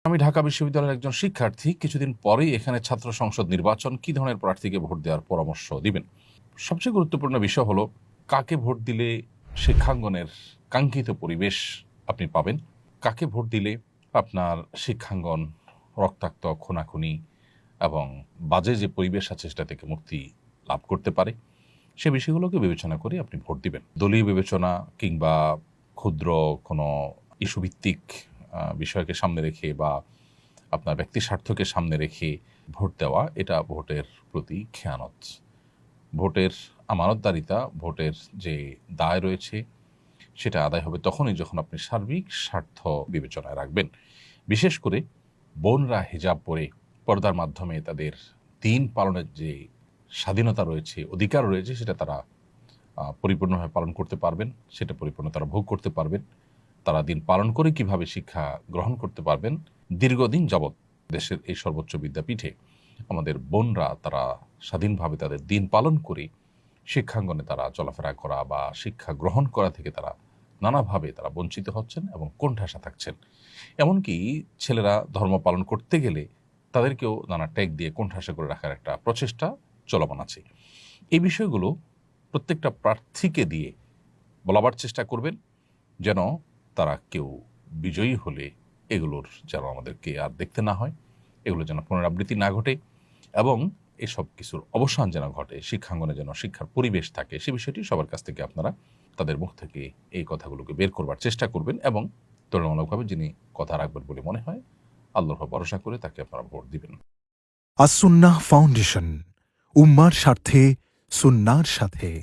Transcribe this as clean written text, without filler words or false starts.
আমি ঢাকা বিশ্ববিদ্যালয়ের একজন শিক্ষার্থী। কিছুদিন পরেই এখানে ছাত্র সংসদ নির্বাচন। কি ধরনের প্রার্থীকে ভোট দেওয়ার পরামর্শ দিবেন? সবচেয়ে গুরুত্বপূর্ণ বিষয় হলো কাকে ভোট দিলে শিক্ষাঙ্গনের কাঙ্ক্ষিত পরিবেশ আপনি পাবেন, কাকে ভোট দিলে আপনার শিক্ষাঙ্গন রক্তাক্ত, খুনাখুনি এবং বাজে যে পরিবেশ আছে সেটা থেকে মুক্তি লাভ করতে পারে, সে বিষয়গুলোকে বিবেচনা করে আপনি ভোট দিবেন। দলীয় বিবেচনা কিংবা ক্ষুদ্র কোনো ইস্যুভিত্তিক বিষয়কে সামনে রেখে বা আপনার ব্যক্তি স্বার্থকে সামনে রেখে ভোট দেওয়া, এটা ভোটের প্রতি খেয়ানত। ভোটের আমানতদারিতা, ভোটের যে দায় রয়েছে সেটা আদায় হবে তখনই যখন আপনি সার্বিক স্বার্থ বিবেচনায় রাখবেন। বিশেষ করে বোনরা হিজাব পরে পর্দার মাধ্যমে তাদের দিন পালনের যে স্বাধীনতা রয়েছে, অধিকার রয়েছে, সেটা তারা পরিপূর্ণভাবে পালন করতে পারবেন, সেটা পরিপূর্ণ তারা ভোগ করতে পারবেন। তারা দিন পালন করে কিভাবে শিক্ষা গ্রহণ করতে পারবেন। দীর্ঘদিন যাবৎ দেশের এই সর্বোচ্চ বিদ্যাপীঠে আমাদের বোনরা তারা স্বাধীনভাবে তাদের দিন পালন করে শিক্ষাঙ্গনে তারা চলাফেরা করা বা শিক্ষা গ্রহণ করা থেকে তারা নানাভাবে তারা বঞ্চিত হচ্ছেন এবং কোণঠাসা থাকছেন। এমনকি ছেলেরা ধর্ম পালন করতে গেলে তাদেরকেও নানা ট্যাগ দিয়ে কোণঠাসা করে রাখার একটা প্রচেষ্টা চলমান আছে। এই বিষয়গুলো প্রত্যেকটা প্রার্থীকে দিয়ে বলাবার চেষ্টা করবেন, যেন তারা কেউ বিজয়ী হলে এগুলোর যেন আমাদেরকে আর দেখতে না হয়, এগুলো যেন পুনরাবৃত্তি না ঘটে এবং এসব কিছুর অবসান যেন ঘটে, শিক্ষাঙ্গনে যেন শিক্ষার পরিবেশ থাকে, সে বিষয়টি সবার কাছ থেকে আপনারা তাদের মুখ থেকে এই কথাগুলোকে বের করবার চেষ্টা করবেন এবং তুলনামূলকভাবে যিনি কথা রাখবেন বলে মনে হয় আল্লাহর ভরসা করে তাকে আপনারা ভোট দিবেন। আস-সুন্নাহ ফাউন্ডেশন, উম্মার স্বার্থে সুন্নাহর সাথে।